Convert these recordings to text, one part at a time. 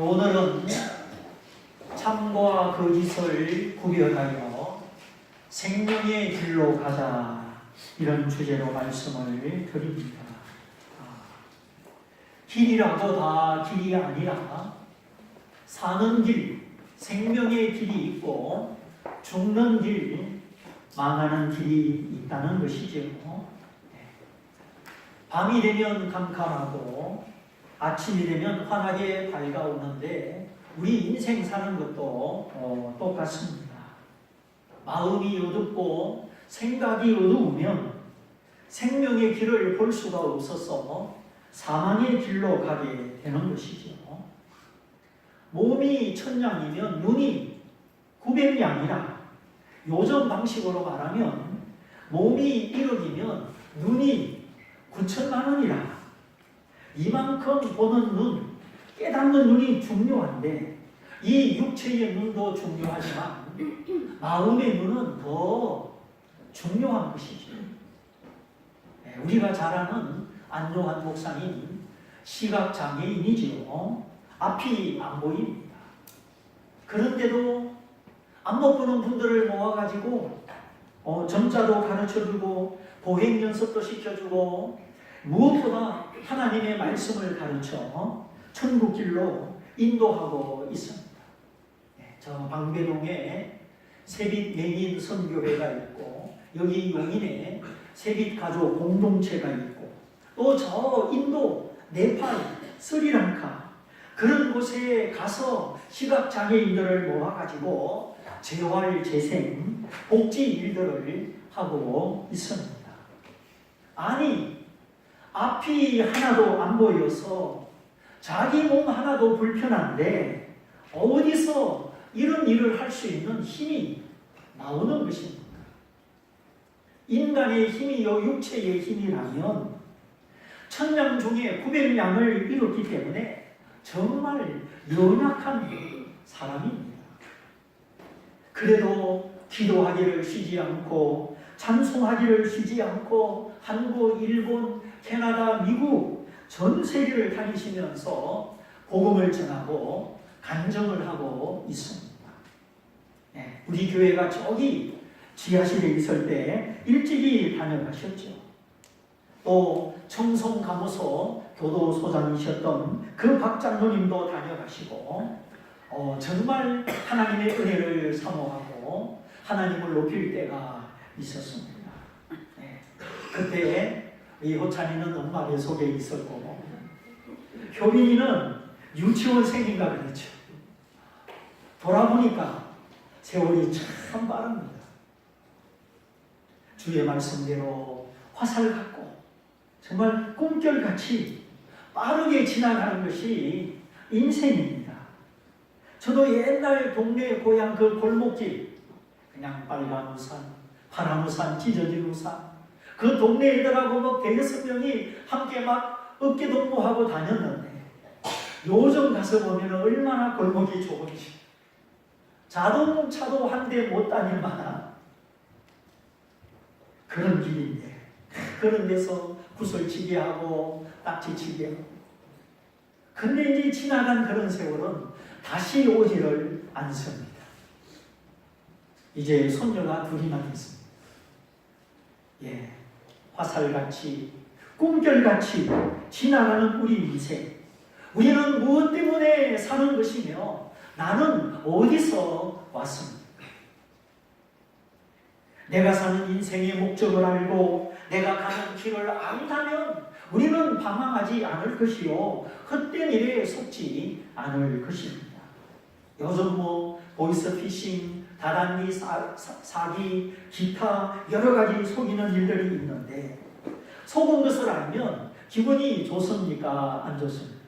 오늘은 참과 거짓을 구별하여 생명의 길로 가자, 이런 주제로 말씀을 드립니다. 길이라고 다 길이 아니라 사는 길, 생명의 길이 있고 죽는 길, 망하는 길이 있다는 것이죠. 밤이 되면 캄캄하고 아침이 되면 환하게 밝아오는데 우리 인생 사는 것도 똑같습니다. 마음이 어둡고 생각이 어두우면 생명의 길을 볼 수가 없어서 사망의 길로 가게 되는 것이죠. 몸이 1000양이면 눈이 900양이라, 요즘 방식으로 말하면 몸이 1억이면 눈이 9천만 원이라, 이만큼 보는 눈, 깨닫는 눈이 중요한데 이 육체의 눈도 중요하지만 마음의 눈은 더 중요한 것이죠. 우리가 잘 아는 안요한 목사님, 시각장애인이지요. 앞이 안 보입니다. 그런데도 안 못 보는 분들을 모아가지고 점자도 가르쳐주고 보행 연습도 시켜주고 무엇보다 하나님의 말씀을 가르쳐 천국길로 인도하고 있습니다. 저 방배동에 세빛 맹인 선교회가 있고 여기 용인에 세빛 가족 공동체가 있고 또 저 인도, 네팔, 스리랑카 그런 곳에 가서 시각장애인들을 모아가지고 재활, 재생, 복지 일들을 하고 있습니다. 아니, 앞이 하나도 안 보여서 자기 몸 하나도 불편한데 어디서 이런 일을 할 수 있는 힘이 나오는 것입니까? 인간의 힘이요 육체의 힘이라면 1000양 중에 900양을 이뤘기 때문에 정말 연약한 사람입니다. 그래도 기도하기를 쉬지 않고 찬송하기를 쉬지 않고 한국, 일본, 캐나다, 미국 전 세계를 다니시면서 복음을 전하고 간증을 하고 있습니다. 우리 교회가 저기 지하실에 있을 때 일찍이 다녀가셨죠. 또 청송가무소 교도소장이셨던 그 박장로님도 다녀가시고 정말 하나님의 은혜를 사모하고 하나님을 높일 때가 있었습니다. 그때 이 호찬이는 엄마 뱃속에 있었고 효빈이는 유치원생인가 그랬죠. 돌아보니까 세월이 참 빠릅니다. 주의 말씀대로 화살 같고 정말 꿈결같이 빠르게 지나가는 것이 인생입니다. 저도 옛날 동네 고향 그 골목길, 그냥 빨간 우산, 파란 우산, 찢어진 우산, 그 동네 애들하고 막 100~6명이 함께 막 어깨동무하고 다녔는데 요즘 가서 보면 얼마나 골목이 좁은지, 자동차도 한 대 못 다닐 만한 그런 길인데 그런 데서 구슬치기 하고 딱지치기 하고, 근데 이제 지나간 그런 세월은 다시 오지를 않습니다. 이제 손녀가 둘이나 됐습니다. 화살같이 꿈결같이 지나가는 우리 인생, 우리는 무엇 때문에 사는 것이며 나는 어디서 왔습니까? 내가 사는 인생의 목적을 알고 내가 가는 길을 안다면 우리는 방황하지 않을 것이요 헛된 일에 속지 않을 것입니다. 요즘 보이스피싱, 다단계 사기, 기타 여러 가지 속이는 일들이 있는데 속은 것을 알면 기분이 좋습니까? 안 좋습니까?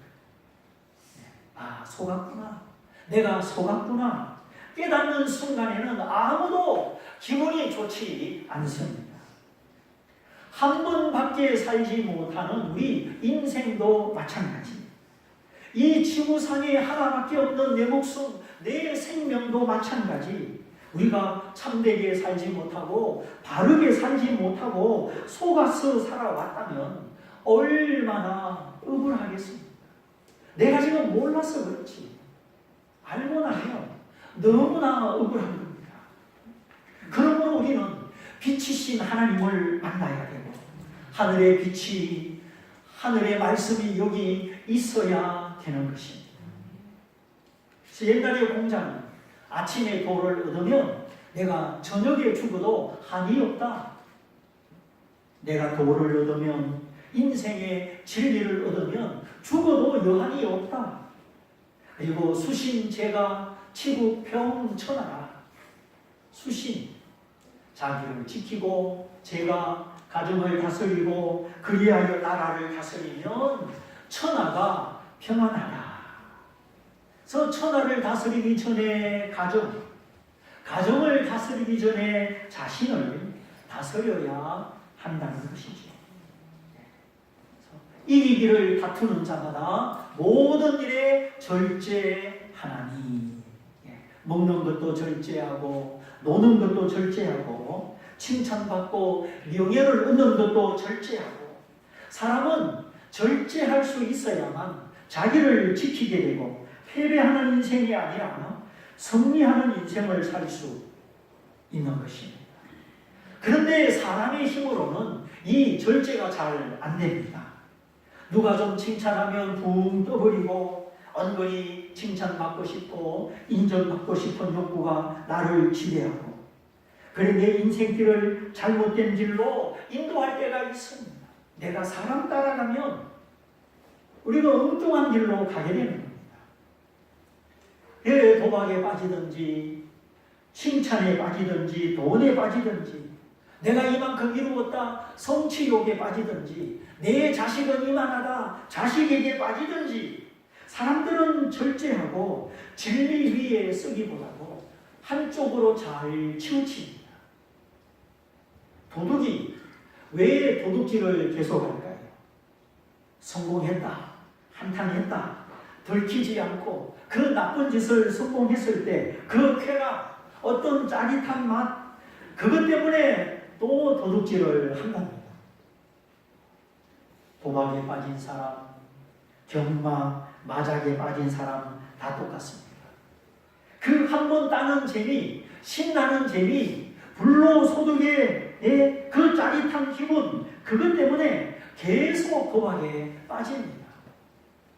속았구나. 내가 속았구나. 깨닫는 순간에는 아무도 기분이 좋지 않습니다. 한 번밖에 살지 못하는 우리 인생도 마찬가지. 이 지구상에 하나밖에 없는 내 목숨, 내 생명도 마찬가지. 우리가 참되게 살지 못하고 바르게 살지 못하고 속아서 살아왔다면 얼마나 억울하겠습니까? 내가 지금 몰라서 그렇지. 알고 나면 너무나 억울한 겁니다. 그러므로 우리는 빛이신 하나님을 만나야 되고 하늘의 빛이 하늘의 말씀이 여기 있어야 되는 것입니다. 그래서 옛날의 공자는 아침에 돌을 얻으면 내가 저녁에 죽어도 한이 없다. 내가 도를 얻으면 인생의 진리를 얻으면 죽어도 여한이 없다. 그리고 수신제가 치국평천하라. 수신, 자기를 지키고 제가 가정을 다스리고 그리하여 나라를 다스리면 천하가 평안하라. 그래서 천하를 다스리기 전에 가정을 다스리기 전에 자신을 다스려야 한다는 것이죠. 이기기를 다투는 자마다 모든 일에 절제하나니. 먹는 것도 절제하고 노는 것도 절제하고 칭찬받고 명예를 얻는 것도 절제하고. 사람은 절제할 수 있어야만 자기를 지키게 되고 패배하는 인생이 아니라 승리하는 인생을 살 수 있는 것입니다. 그런데 사람의 힘으로는 이 절제가 잘 안 됩니다. 누가 좀 칭찬하면 붕 떠버리고 언거리 칭찬받고 싶고 인정받고 싶은 욕구가 나를 지배하고, 그래 내 인생길을 잘못된 길로 인도할 때가 있습니다. 내가 사람 따라가면 우리가 엉뚱한 길로 가게 되는 겁니다. 도박에 빠지든지 칭찬에 빠지든지 돈에 빠지든지 내가 이만큼 이루었다 성취욕에 빠지든지 내 자식은 이만하다 자식에게 빠지든지, 사람들은 절제하고 진리 위에 쓰기보다도 한쪽으로 잘 치우칩니다. 도둑이 왜 도둑질을 계속할까요? 성공했다, 한탕했다, 들키지 않고 그 나쁜 짓을 성공했을 때 그 쾌감, 어떤 짜릿한 맛, 그것 때문에 또 도둑질을 한답니다. 도박에 빠진 사람, 경마, 마작에 빠진 사람 다 똑같습니다. 그 한 번 따는 재미, 신나는 재미, 불로소득의 그 짜릿한 기분, 그것 때문에 계속 도박에 빠집니다.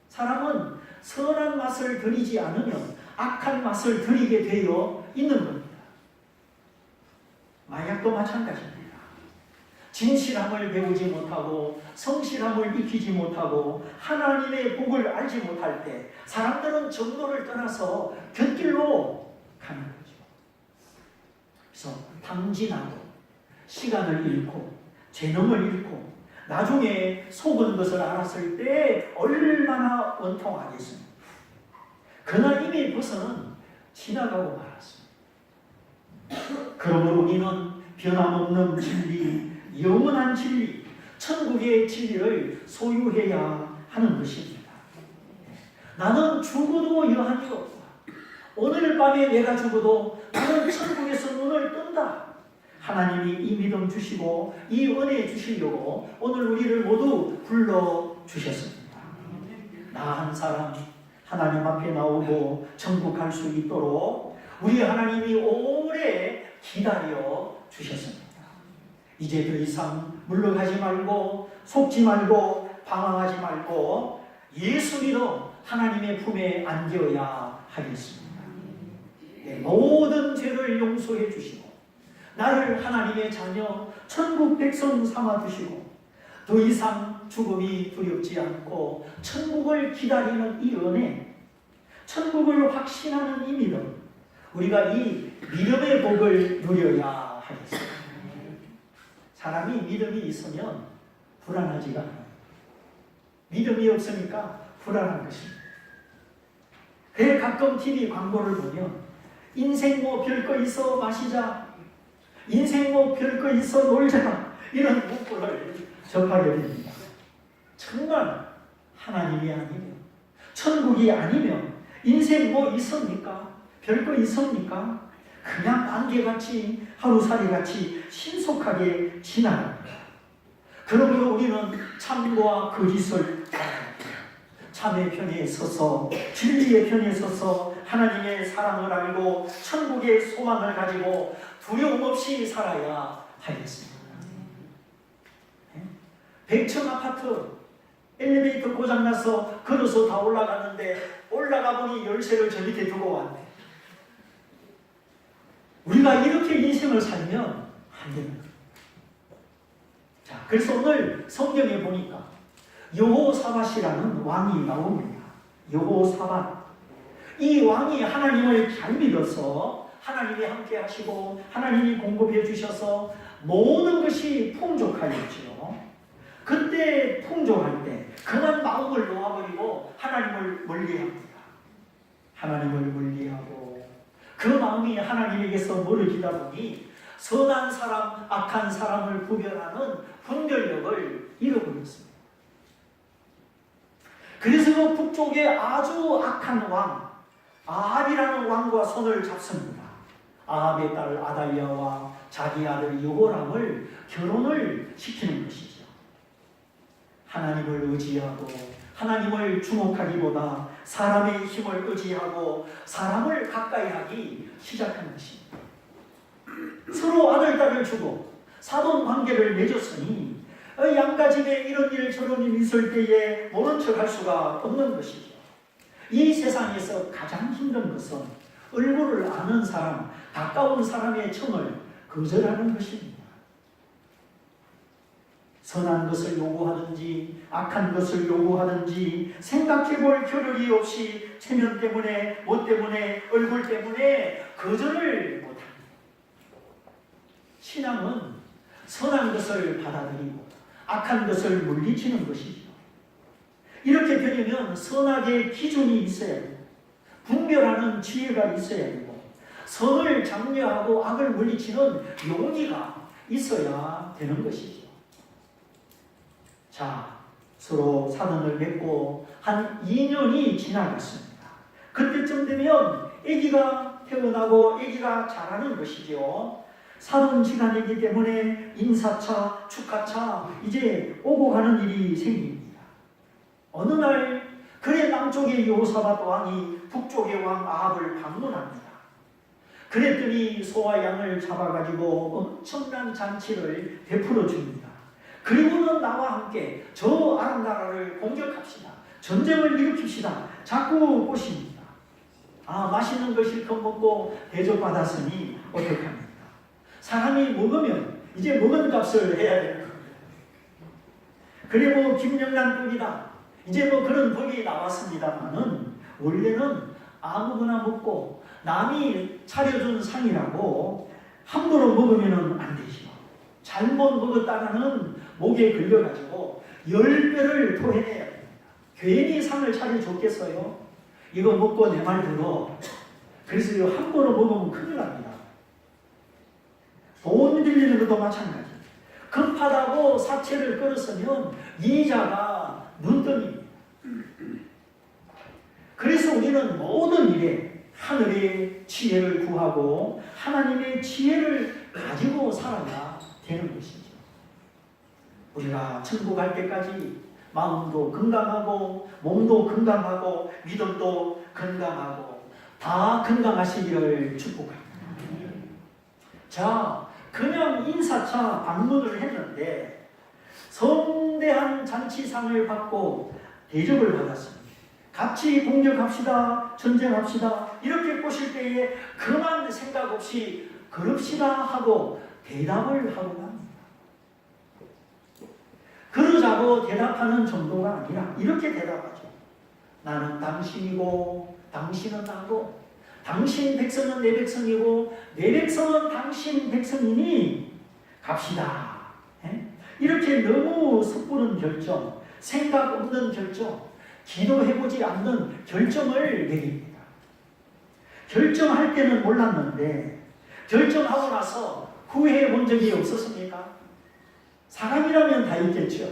사람은 선한 맛을 들이지 않으면 악한 맛을 들이게 되어 있는 겁니다. 마약도 마찬가지입니다. 진실함을 배우지 못하고 성실함을 익히지 못하고 하나님의 복을 알지 못할 때 사람들은 정도를 떠나서 곁길로 가는 거죠. 그래서 탐진하고 시간을 잃고 재능을 잃고 나중에 속은 것을 알았을 때 얼마나 원통하겠습니까? 그날 이미 벗어는 지나가고 말았습니다. 그러므로 우리는 변함없는 진리, 영원한 진리, 천국의 진리를 소유해야 하는 것입니다. 나는 죽어도 여한이 없다. 오늘 밤에 내가 죽어도 나는 천국에서 눈을 뜬다. 하나님이 이 믿음 주시고 이 은혜 주시려고 오늘 우리를 모두 불러주셨습니다. 나 한 사람 하나님 앞에 나오고 천국 갈 수 있도록 우리 하나님이 오래 기다려 주셨습니다. 이제 더 이상 물러가지 말고 속지 말고 방황하지 말고 예수 믿어 하나님의 품에 안겨야 하겠습니다. 모든 죄를 용서해 주시고 나를 하나님의 자녀 천국 백성 삼아 주시고 더 이상 죽음이 두렵지 않고 천국을 기다리는 이 은혜, 천국을 확신하는 이 믿음, 우리가 이 믿음의 복을 누려야 하겠습니다. 사람이 믿음이 있으면 불안하지가 않아요. 믿음이 없으니까 불안한 것입니다. 그래 가끔 TV 광고를 보면 인생 뭐 별거 있어 마시자, 인생 뭐 별거 있어 놀자, 이런 문구를 접하게 됩니다. 정말 하나님이 아니면, 천국이 아니면 인생 뭐 있습니까? 별거 있습니까? 그냥 안개같이 하루살이같이 신속하게 지나갑니다. 그러므로 우리는 참과 거짓을 알아야 합니다. 참의 편에 서서 진리의 편에 서서 하나님의 사랑을 알고 천국의 소망을 가지고 두려움 없이 살아야 하겠습니다. 100층 아파트 엘리베이터 고장나서 걸어서 다 올라갔는데 올라가 보니 열쇠를 저 밑에 두고 왔네. 우리가 이렇게 인생을 살면 안 되는 거예요. 자, 그래서 오늘 성경에 보니까 여호사밧이라는 왕이 나옵니다. 여호사밧. 이 왕이 하나님을 잘 믿어서 하나님이 함께 하시고 하나님이 공급해 주셔서 모든 것이 풍족하였지요. 그때 풍족할 때 그만 마음을 놓아버리고 하나님을 멀리합니다. 하나님을 멀리하고 그 마음이 하나님에게서 멀어지다 보니 선한 사람, 악한 사람을 구별하는 분별력을 잃어버렸습니다. 그래서 그 북쪽에 아주 악한 왕 아합이라는 왕과 손을 잡습니다. 아합의 딸 아달랴와 자기 아들 여호람을 결혼을 시키는 것이죠. 하나님을 의지하고 하나님을 주목하기보다 사람의 힘을 의지하고 사람을 가까이 하기 시작한 것입니다. 서로 아들, 딸을 주고 사돈 관계를 맺었으니 양가집에 이런 일 저런 일 있을 때에 모른 척할 수가 없는 것이죠. 이 세상에서 가장 힘든 것은 얼굴을 아는 사람, 가까운 사람의 청을 거절하는 것입니다. 선한 것을 요구하든지 악한 것을 요구하든지 생각해볼 겨를이 없이 체면 때문에, 뭐 때문에, 얼굴 때문에 거절을 못합니다. 신앙은 선한 것을 받아들이고 악한 것을 물리치는 것이죠. 이렇게 되려면 선악의 기준이 있어야 되고 분별하는 지혜가 있어야 되고 선을 장려하고 악을 물리치는 용기가 있어야 되는 것이죠. 자, 서로 사돈을 맺고 한 2년이 지나갔습니다. 그때쯤 되면 아기가 태어나고 아기가 자라는 것이죠. 사돈지간이기 때문에 인사차, 축하차 이제 오고 가는 일이 생깁니다. 어느 날 그래 남쪽의 여호사밧 왕이 북쪽의 왕 아합을 방문합니다. 그랬더니 소와 양을 잡아가지고 엄청난 잔치를 베풀어 줍니다. 그리고는 나와 함께 저 아람 나라를 공격합시다. 전쟁을 일으킵시다. 자꾸 꼬십니다. 아, 맛있는 거 실컷 먹고 대접받았으니 어떡합니까? 사람이 먹으면 이제 먹은 값을 해야 되는 겁니다. 그래 뭐 김영란 덕이다. 이제 뭐 그런 덕이 나왔습니다만은 원래는 아무거나 먹고 남이 차려준 상이라고 함부로 먹으면 안 되죠. 잘못 먹었다가는 목에 걸려가지고 10배를 토해내야 됩니다. 괜히 상을 차려줬겠어요? 이거 먹고 내 말 들어. 그래서 이거 함부로 먹으면 큰일 납니다. 돈 빌리는 것도 마찬가지. 급하다고 사채를 끌었으면 이자가 눈덩이입니다. 그래서 우리는 모든 일에 하늘의 지혜를 구하고 하나님의 지혜를 가지고 살아야 되는 것이죠. 우리가 천국 갈 때까지 마음도 건강하고 몸도 건강하고 믿음도 건강하고 다 건강하시기를 축복합니다. 자, 그냥 인사차 방문을 했는데 성대한 잔치상을 받고 대접을 받았습니다. 같이 공격합시다, 전쟁합시다 이렇게 꼬실 때에 그만 생각 없이 그럽시다 하고 대답을 하고 갑니다. 그러자고 대답하는 정도가 아니라 이렇게 대답하죠. 나는 당신이고 당신은 나고 당신 백성은 내 백성이고 내 백성은 당신 백성이니 갑시다. 이렇게 너무 섣부른 결정, 생각 없는 결정, 기도해보지 않는 결정을 내립니다. 결정할 때는 몰랐는데 결정하고 나서 후회해 본 적이 없었습니까? 사람이라면 다 있겠죠.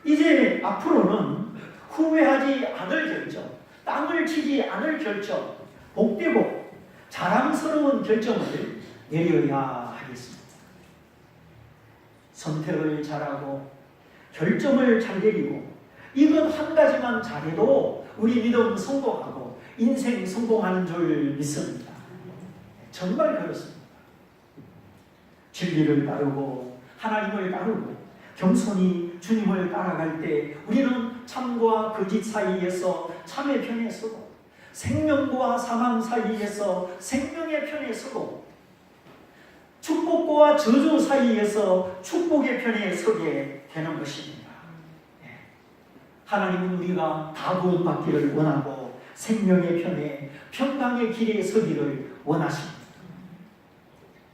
이제 앞으로는 후회하지 않을 결정, 땅을 치지 않을 결정, 복되고 자랑스러운 결정을 내려야 하겠습니다. 선택을 잘하고 결정을 잘 내리고 이것 한 가지만 잘해도 우리 믿음 성공하고 인생 성공하는 줄 믿습니다. 정말 그렇습니다. 진리를 따르고 하나님을 따르고 겸손히 주님을 따라갈 때 우리는 참과 거짓 사이에서 참의 편에 서고 생명과 사망 사이에서 생명의 편에 서고 축복과 저주 사이에서 축복의 편에 서게 되는 것입니다. 하나님은 우리가 다 구원받기를 원하고 생명의 편에 평강의 길에 서기를 원하십니다.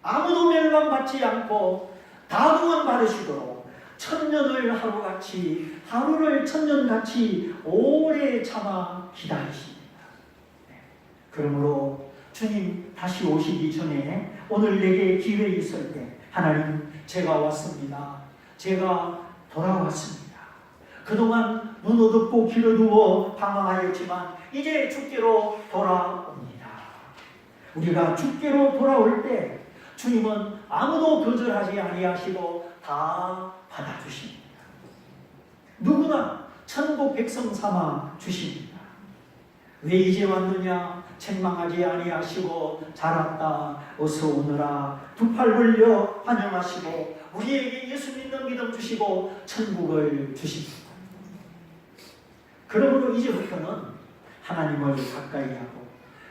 아무도 멸망받지 않고 다 구원받으시도록 천년을 하루같이 하루를 천년같이 오래 참아 기다리십니다. 그러므로 주님 다시 오시기 전에 오늘 내게 기회 있을 때 하나님 제가 왔습니다. 제가 돌아왔습니다. 그동안 눈 어둡고 귀 어두워 방황하였지만 이제 주께로 돌아옵니다. 우리가 주께로 돌아올 때 주님은 아무도 거절하지 아니하시고 다 받아주십니다. 누구나 천국 백성 삼아 주십니다. 왜 이제 왔느냐 책망하지 아니하시고 잘 왔다 어서 오너라 두 팔 벌려 환영하시고 우리에게 예수 믿는 믿음 주시고 천국을 주십니다. 그러므로 이제부터는 하나님을 가까이 하고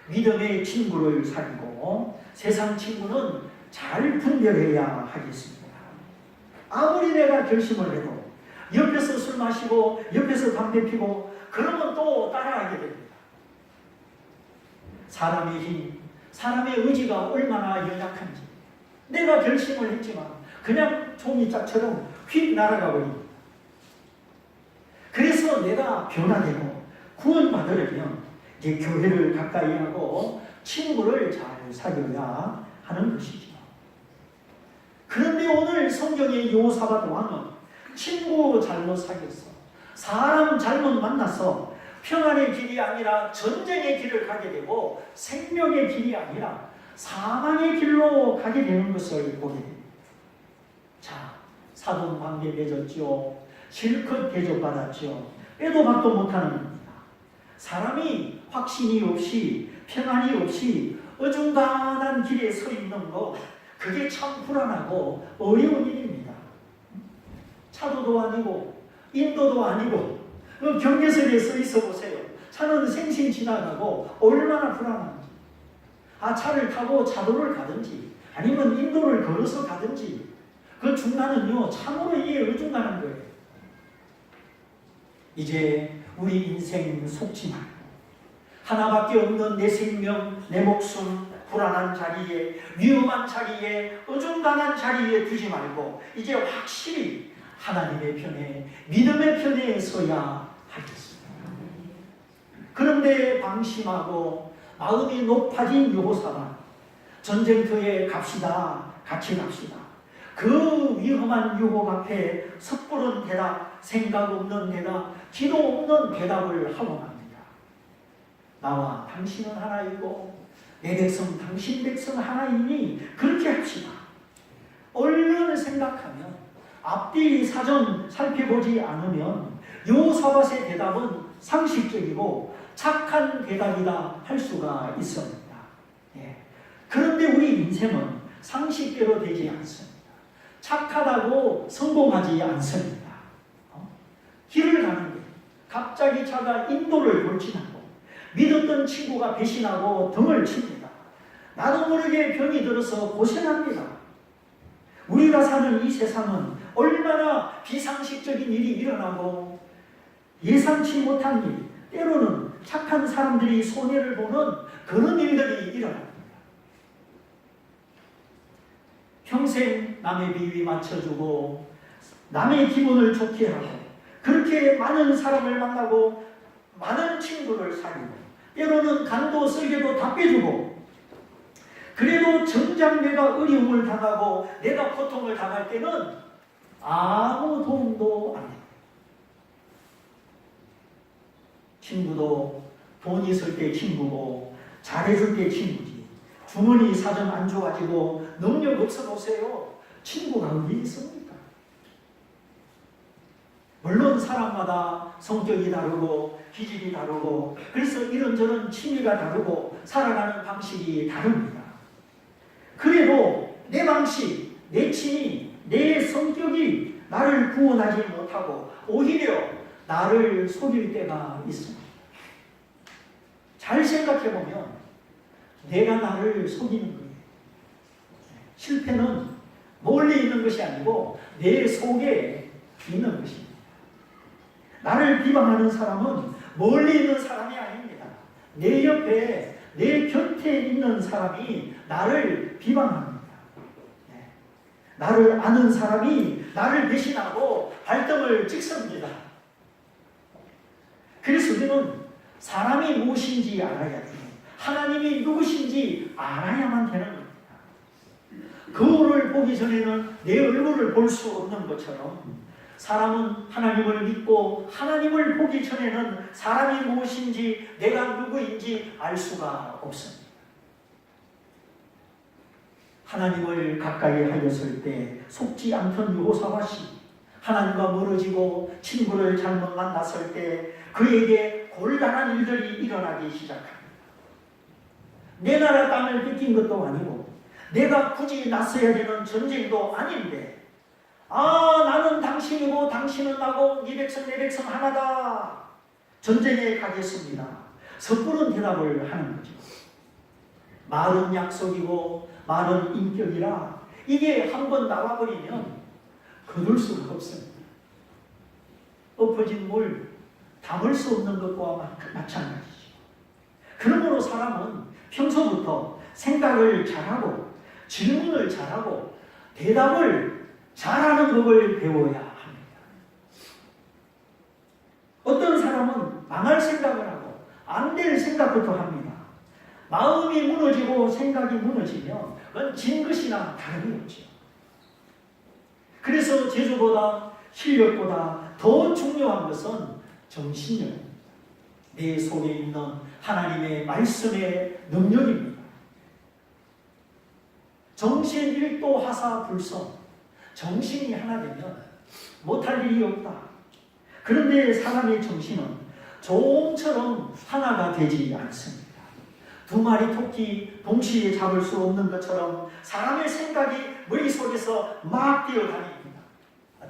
믿음의 친구를 사귀고 세상 친구는 잘 분별해야 하겠습니다. 아무리 내가 결심을 해도 옆에서 술 마시고 옆에서 담배 피고 그러면 또 따라하게 됩니다. 사람의 힘, 사람의 의지가 얼마나 연약한지 내가 결심을 했지만 그냥 종이짝처럼 휙 날아가 버립니다. 그래서 내가 변화되고 구원받으려면 이제 교회를 가까이 하고 친구를 잘 사귀어야 하는 것이죠. 그런데 오늘 성경의 여호사밧 왕은 친구 잘못 사귀었어. 사람 잘못 만나서 평안의 길이 아니라 전쟁의 길을 가게 되고 생명의 길이 아니라 사망의 길로 가게 되는 것을 보게 됩니다. 자, 사돈 관계 맺었죠. 실컷 대접받았죠. 빼도 박도 못하는 겁니다. 사람이 확신이 없이 평안이 없이 어중간한 길에 서 있는 거 그게 참 불안하고 어려운 일입니다. 차도도 아니고 인도도 아니고 경계선에 서 있어 보세요. 차는 생생 지나가고 얼마나 불안한지. 차를 타고 차도를 가든지 아니면 인도를 걸어서 가든지 그 중간은요 참으로 이게 어중간한 거예요. 이제 우리 인생 속지 말고 하나밖에 없는 내 생명, 내 목숨 불안한 자리에 위험한 자리에 어중간한 자리에 두지 말고 이제 확실히 하나님의 편에 믿음의 편에 서야 하겠습니다. 그런데 방심하고 마음이 높아진 여호사밧 전쟁터에 갑시다. 같이 갑시다. 그 위험한 유혹 앞에 섣부른 대답, 생각 없는 대답, 기도 없는 대답을 하고 납니다. 나와 당신은 하나이고 내 백성 당신 백성 하나이니 그렇게 합시다. 얼른 생각하면 앞뒤 사전 살펴보지 않으면 여호사밧의 대답은 상식적이고 착한 대답이다 할 수가 있습니다. 그런데 우리 인생은 상식대로 되지 않습니다. 착하다고 성공하지 않습니다. 길을 가는데 갑자기 차가 인도를 돌진하고 믿었던 친구가 배신하고 등을 칩니다. 나도 모르게 병이 들어서 고생합니다. 우리가 사는 이 세상은 얼마나 비상식적인 일이 일어나고 예상치 못한 일, 때로는 착한 사람들이 손해를 보는 그런 일들이 일어납니다. 평생 남의 비위 맞춰주고 남의 기분을 좋게 하고 그렇게 많은 사람을 만나고 많은 친구를 사귀고 때로는 간도 쓸개도 다 빼주고 그래도 정작 내가 어려움을 당하고 내가 고통을 당할 때는 아무 도움도 안 해요. 친구도 돈 있을 때 친구고 잘해줄 때 친구지. 주머니 사정 안 좋아지고 능력 없어 보세요. 친구가 어디 있습니까? 물론 사람마다 성격이 다르고 기질이 다르고 그래서 이런저런 취미가 다르고 살아가는 방식이 다릅니다. 그래도 내 방식, 내 취미, 내 성격이 나를 구원하지 못하고 오히려 나를 속일 때가 있습니다. 잘 생각해보면 내가 나를 속이는 거예요. 실패는 멀리 있는 것이 아니고 내 속에 있는 것입니다. 나를 비방하는 사람은 멀리 있는 사람이 아닙니다. 내 옆에, 내 곁에 있는 사람이 나를 비방합니다. 나를 아는 사람이 나를 배신하고 발등을 찍습니다. 그래서 우리는 사람이 무엇인지 알아야 돼요. 하나님이 누구신지 알아야만 되는 겁니다. 거울을 보기 전에는 내 얼굴을 볼 수 없는 것처럼 사람은 하나님을 믿고 하나님을 보기 전에는 사람이 무엇인지 내가 누구인지 알 수가 없습니다. 하나님을 가까이 하였을 때 속지 않던 여호사밧이 하나님과 멀어지고 친구를 잘못 만났을 때 그에게 곤란한 일들이 일어나기 시작합니다. 내 나라 땅을 뺏긴 것도 아니고 내가 굳이 나서야 되는 전쟁도 아닌데 나는 당신이고 당신은 나고 네 백성 내 백성 하나다. 전쟁에 가겠습니다. 섣부른 대답을 하는 거죠. 말은 약속이고 말은 인격이라 이게 한번 나와버리면 거둘 수가 없습니다. 엎어진 물 담을 수 없는 것과 마찬가지죠. 그러므로 사람은 평소부터 생각을 잘하고 질문을 잘하고 대답을 잘하는 법을 배워야 합니다. 어떤 사람은 망할 생각을 하고 안 될 생각부터 합니다. 마음이 무너지고 생각이 무너지면 그건 진 것이나 다름이 없죠. 그래서 재주보다 실력보다 더 중요한 것은 정신력입니다. 내 속에 있는 하나님의 말씀의 능력입니다. 정신 일도 하사 불성. 정신이 하나 되면 못할 일이 없다. 그런데 사람의 정신은 종처럼 하나가 되지 않습니다. 두 마리 토끼 동시에 잡을 수 없는 것처럼 사람의 생각이 머릿속에서 막 뛰어다닙니다.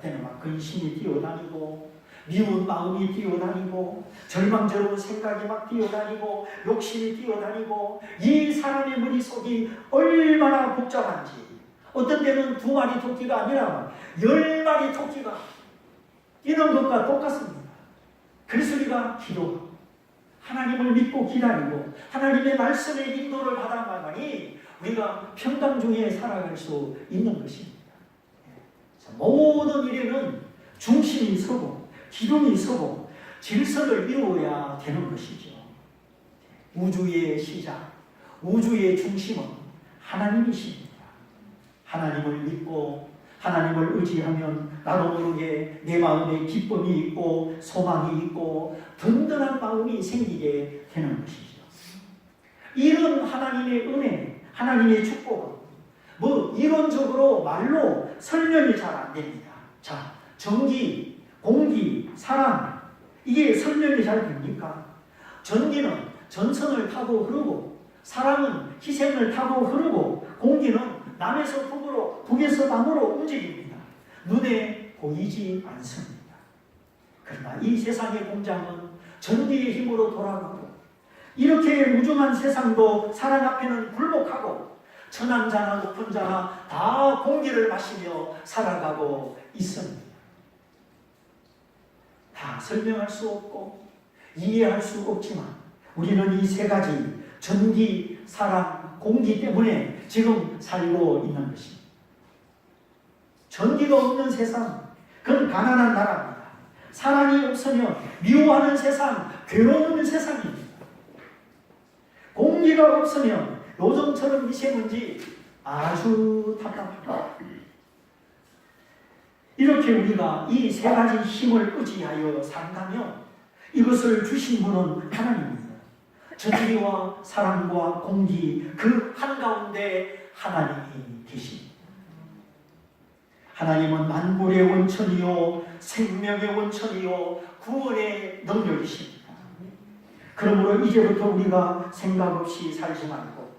때는 막 근심이 뛰어다니고 미운 마음이 뛰어다니고 절망스러운 생각이 막 뛰어다니고 욕심이 뛰어다니고 이 사람의 머릿속이 얼마나 복잡한지 어떤 때는 두 마리 토끼가 아니라 10마리 토끼가 뛰는 것과 똑같습니다. 그래서 우리가 기도하고 하나님을 믿고 기다리고 하나님의 말씀의 인도를 받아가니 우리가 평강 중에 살아갈 수 있는 것입니다. 모든 일에는 중심이 서고 기둥이 서고 질서를 이루어야 되는 것이죠. 우주의 시작, 우주의 중심은 하나님이십니다. 하나님을 믿고 하나님을 의지하면 나도 모르게 내 마음에 기쁨이 있고 소망이 있고 든든한 마음이 생기게 되는 것이죠. 이런 하나님의 은혜, 하나님의 축복은 이론적으로 말로 설명이 잘 안 됩니다. 자, 전기, 공기, 사람 이게 설명이 잘 됩니까? 전기는 전선을 타고 흐르고 사람은 희생을 타고 흐르고 공기는 남에서 북으로, 북에서 남으로 움직입니다. 눈에 보이지 않습니다. 그러나 이 세상의 공장은 전기의 힘으로 돌아가고 이렇게 무중한 세상도 사랑 앞에는 굴복하고 천한 자나 높은 자나 다 공기를 마시며 살아가고 있습니다. 다 설명할 수 없고 이해할 수 없지만 우리는 이 세 가지 전기, 사랑, 공기 때문에 지금 살고 있는 것입니다. 전기가 없는 세상, 그건 가난한 나라입니다. 사랑이 없으면 미워하는 세상, 괴로운 세상입니다. 공기가 없으면 요즘처럼 미세먼지 아주 답답합니다. 이렇게 우리가 이 세 가지 힘을 의지하여 산다면 이것을 주신 분은 하나님입니다. 전기와 사랑과 공기 그 한가운데 하나님이 계십니다. 하나님은 만물의 원천이요 생명의 원천이요 구원의 능력이십니다. 그러므로 이제부터 우리가 생각 없이 살지 말고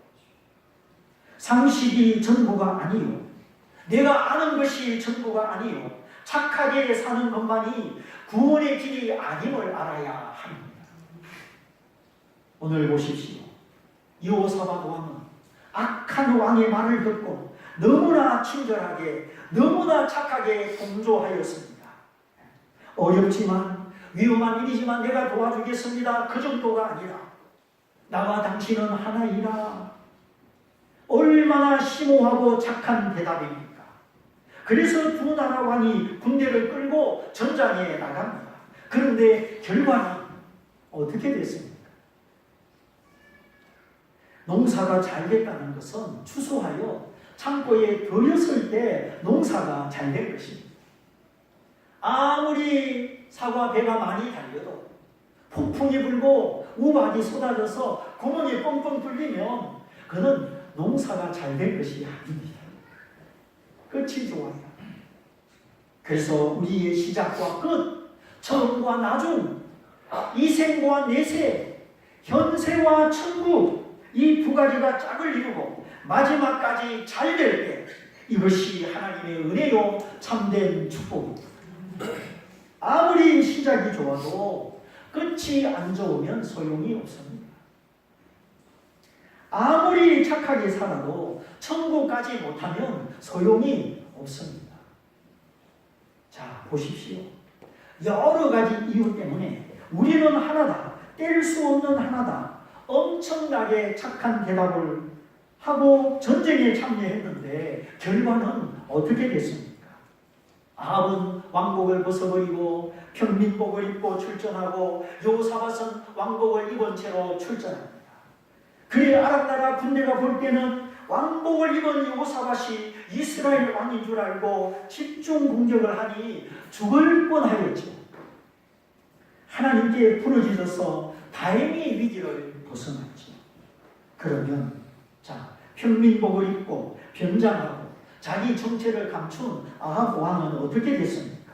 상식이 전부가 아니요 내가 아는 것이 전부가 아니요 착하게 사는 것만이 구원의 길이 아님을 알아야 합니다. 오늘 보십시오. 여호사밧 왕은 악한 왕의 말을 듣고 너무나 친절하게 너무나 착하게 동조하였습니다. 어렵지만 위험한 일이지만 내가 도와주겠습니다. 그 정도가 아니라 나와 당신은 하나이라. 얼마나 심오하고 착한 대답입니까? 그래서 두 나라 왕이 군대를 끌고 전장에 나갑니다. 그런데 결과는 어떻게 됐습니까? 농사가 잘 됐다는 것은 추수하여 창고에 들였을 때 농사가 잘 된 것입니다. 아무리 사과 배가 많이 달려도 폭풍이 불고 우박이 쏟아져서 구멍이 뻥뻥 뚫리면 그는 농사가 잘 된 것이 아닙니다. 끝이 좋아요. 그래서 우리의 시작과 끝, 처음과 나중, 이생과 내세, 현세와 천국 이 두 가지가 짝을 이루고 마지막까지 잘 될 때 이것이 하나님의 은혜요 참된 축복입니다. 아무리 시작이 좋아도 끝이 안 좋으면 소용이 없습니다. 아무리 착하게 살아도 천국까지 못하면 소용이 없습니다. 자, 보십시오. 여러 가지 이유 때문에 우리는 하나다, 뗄 수 없는 하나다, 엄청나게 착한 대답을 하고 전쟁에 참여했는데 결과는 어떻게 됐습니까? 아합은 왕복을 벗어버리고 평민복을 입고 출전하고 여호사밧은 왕복을 입은 채로 출전합니다. 그의 아랍나라 군대가 볼 때는 왕복을 입은 여호사밧이 이스라엘 왕인 줄 알고 집중 공격을 하니 죽을 뻔하였죠. 하나님께 부르짖어서 다행히 위기를 벗어났죠. 그러면 자, 평민복을 입고 변장하고 자기 정체를 감춘 아합 왕은 어떻게 됐습니까?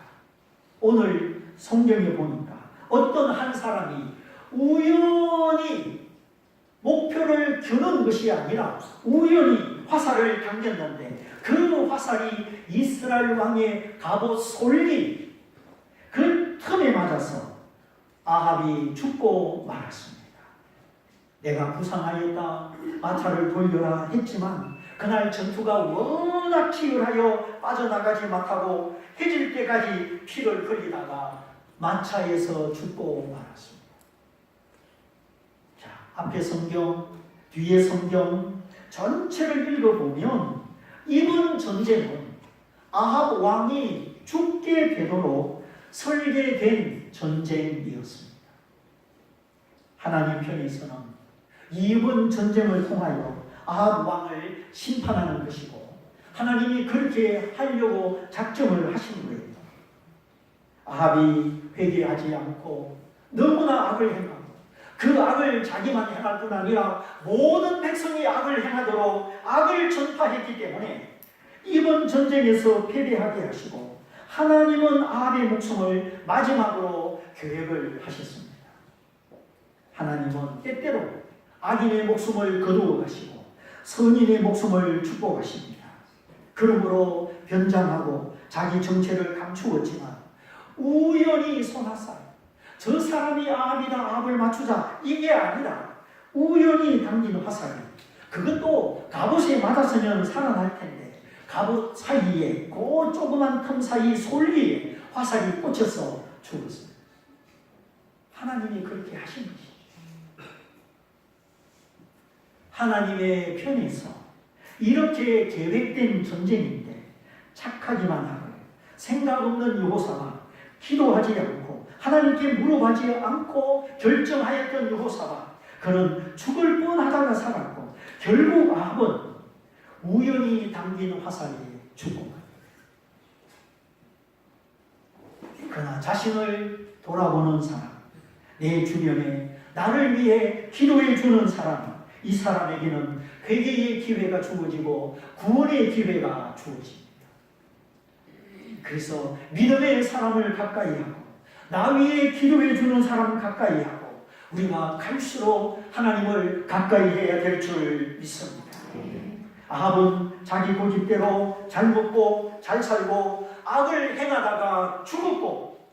오늘 성경에 보니까 어떤 한 사람이 우연히 목표를 겨눈 것이 아니라 우연히 화살을 당겼는데 그 화살이 이스라엘 왕의 갑옷 솔리 그 틈에 맞아서 아합이 죽고 말았습니다. 내가 부상하였다, 마차를 돌려라 했지만 그날 전투가 워낙 치열하여 빠져나가지 못하고 해질 때까지 피를 흘리다가 마차에서 죽고 말았습니다. 자, 앞에 성경, 뒤에 성경 전체를 읽어보면 이번 전쟁은 아합 왕이 죽게 되도록 설계된 전쟁이었습니다. 하나님 편에서는 이번 전쟁을 통하여 아합 왕을 심판하는 것이고 하나님이 그렇게 하려고 작정을 하신 거예요. 아합이 회개하지 않고 너무나 악을 행하고 그 악을 자기만 행할 뿐 아니라 모든 백성이 악을 행하도록 악을 전파했기 때문에 이번 전쟁에서 패배하게 하시고 하나님은 아합의 목숨을 마지막으로 계획을 하셨습니다. 하나님은 때때로 악인의 목숨을 거두어 가시고 선인의 목숨을 축복하십니다. 그러므로 변장하고 자기 정체를 감추었지만 우연히 손아살 저 사람이 아합이다, 아합을 맞추자 이게 아니라 우연히 당긴 화살이 그것도 갑옷에 맞았으면 살아날 텐데 갑옷 사이에 그 조그만 틈 사이 솔리에 화살이 꽂혀서 죽었어요. 하나님이 그렇게 하신 것이죠. 하나님의 편에서 이렇게 계획된 전쟁인데 착하기만 하고 생각 없는 여호사밧 기도하지 않고 하나님께 물어보지 않고 결정하였던 여호사밧 그는 죽을 뻔하다가 살았고 결국 아합은 우연히 당긴 화살에 죽고 그러나 자신을 돌아보는 사람 내 주변에 나를 위해 기도해 주는 사람 이 사람에게는 회개의 기회가 주어지고 구원의 기회가 주어집니다. 그래서 믿음의 사람을 가까이 하고 나 위에 기도해 주는 사람 가까이 하고 우리가 갈수록 하나님을 가까이 해야 될 줄 믿습니다. 아합은 자기 고집대로 잘 먹고 잘 살고 악을 행하다가 죽었고,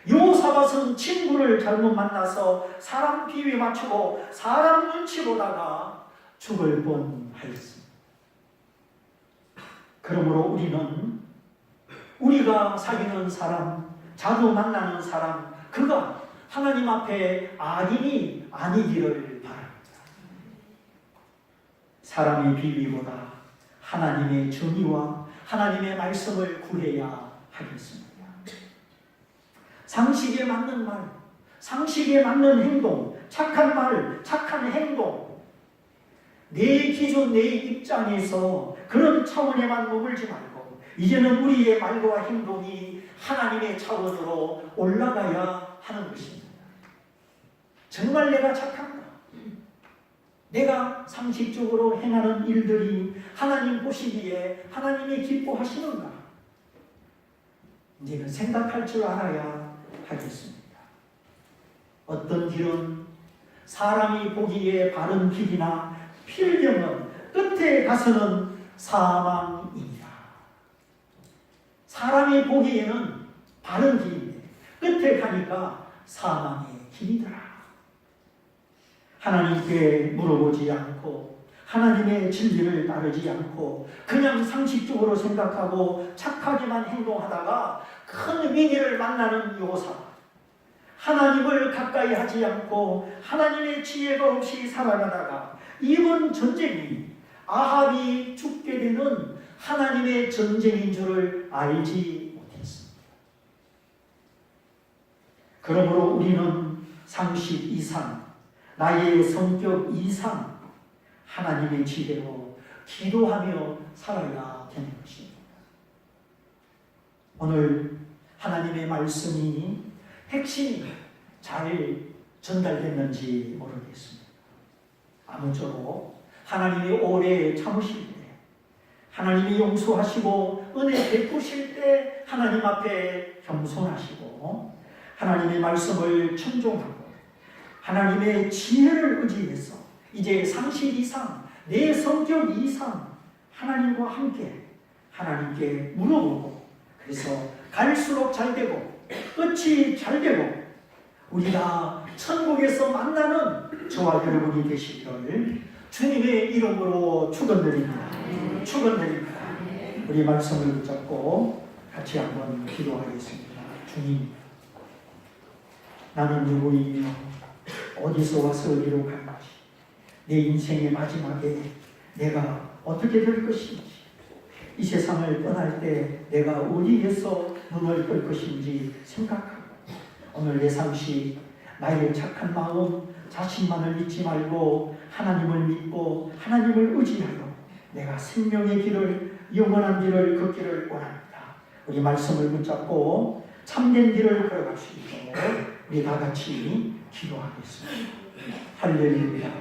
여호사밧은 친구를 잘못 만나서 사람 비위 맞추고 사람 눈치 보다가 죽을 뻔하였습니다. 그러므로 우리는 우리가 사귀는 사람, 자주 만나는 사람, 그가 하나님 앞에 악인이 아니기를 바랍니다. 사람의 비위보다 하나님의 정의와 하나님의 말씀을 구해야 하겠습니다. 상식에 맞는 말, 상식에 맞는 행동, 착한 말, 착한 행동, 내 기준, 내 입장에서 그런 차원에만 머물지 말고 이제는 우리의 말과 행동이 하나님의 차원으로 올라가야 하는 것입니다. 정말 내가 착한가? 내가 상식적으로 행하는 일들이 하나님 보시기에 하나님이 기뻐하시는가? 이제는 생각할 줄 알아야 하겠습니다. 어떤 길은 사람이 보기에 바른 길이나 필경은 끝에 가서는 사망입니다. 사람이 보기에는 바른 길인데 끝에 가니까 사망의 길이더라. 하나님께 물어보지 않고 하나님의 진리를 따르지 않고 그냥 상식적으로 생각하고 착하게만 행동하다가 큰 위기를 만나는 여호사밧, 하나님을 가까이 하지 않고 하나님의 지혜가 없이 살아가다가 이번 전쟁이 아합이 죽게 되는 하나님의 전쟁인 줄을 알지 못했습니다. 그러므로 우리는 상식 이상, 나의 성격 이상 하나님의 지혜로 기도하며 살아야 되는 것입니다. 오늘 하나님의 말씀이 핵심이 잘 전달됐는지 모르겠습니다. 아무쪼록 하나님이 오래 참으실 때, 하나님이 용서하시고 은혜 베푸실 때 하나님 앞에 겸손하시고 하나님의 말씀을 청종하고 하나님의 지혜를 의지해서 이제 상식 이상, 내 성격 이상 하나님과 함께 하나님께 물어보고 그래서 갈수록 잘 되고 끝이 잘 되고 우리가 천국에서 만나는 저와 여러분이 되시기를 주님의 이름으로 축원드립니다. 축원드립니다. 우리 말씀을 붙잡고 같이 한번 기도하겠습니다. 주님, 나는 누구이며 어디서 와서 어디로 갈지, 내 인생의 마지막에 내가 어떻게 될 것인지, 이 세상을 떠날 때 내가 어디에서 눈을 뜰 것인지 생각하고 오늘 내 상식, 나의 착한 마음, 자신만을 믿지 말고 하나님을 믿고 하나님을 의지하여 내가 생명의 길을, 영원한 길을 걷기를 원합니다. 우리 말씀을 붙잡고 참된 길을 걸어갈 수 있도록 우리 다 같이 기도하겠습니다. 할렐루야.